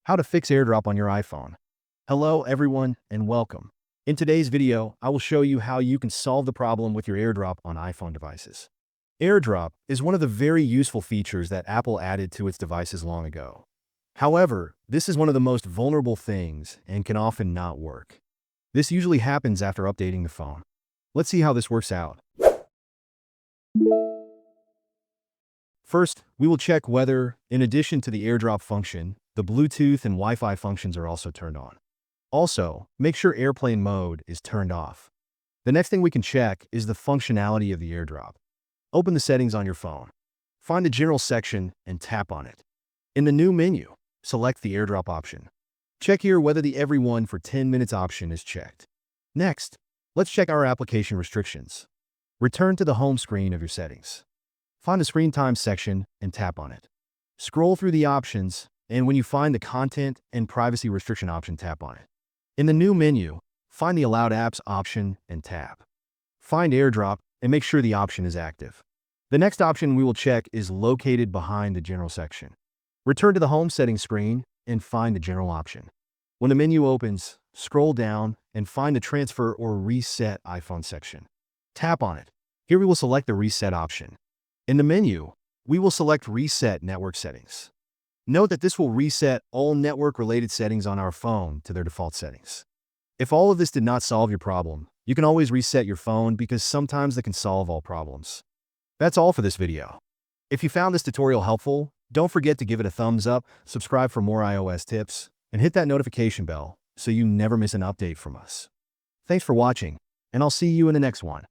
How to fix AirDrop on your iPhone. Hello everyone and welcome. In today's video, I will show you how you can solve the problem with your AirDrop on iPhone devices. AirDrop is one of the very useful features that Apple added to its devices long ago. However, this is one of the most vulnerable things and can often not work. This usually happens after updating the phone. Let's see how this works out. First, we will check whether, in addition to the AirDrop function, the Bluetooth and Wi-Fi functions are also turned on. Also, make sure airplane mode is turned off. The next thing we can check is the functionality of the AirDrop. Open the settings on your phone. Find the General section and tap on it. In the new menu, select the AirDrop option. Check here whether the Everyone for 10 minutes option is checked. Next, let's check our application restrictions. Return to the home screen of your settings. Find the Screen Time section and tap on it. Scroll through the options, and when you find the Content and Privacy Restriction option, tap on it. In the new menu, find the Allowed Apps option and tap. Find AirDrop and make sure the option is active. The next option we will check is located behind the General section. Return to the Home Settings screen and find the General option. When the menu opens, scroll down and find the Transfer or Reset iPhone section. Tap on it. Here we will select the Reset option. In the menu, we will select Reset Network Settings. Note that this will reset all network-related settings on our phone to their default settings. If all of this did not solve your problem, you can always reset your phone because sometimes they can solve all problems. That's all for this video. If you found this tutorial helpful, don't forget to give it a thumbs up, subscribe for more iOS tips, and hit that notification bell so you never miss an update from us. Thanks for watching, and I'll see you in the next one.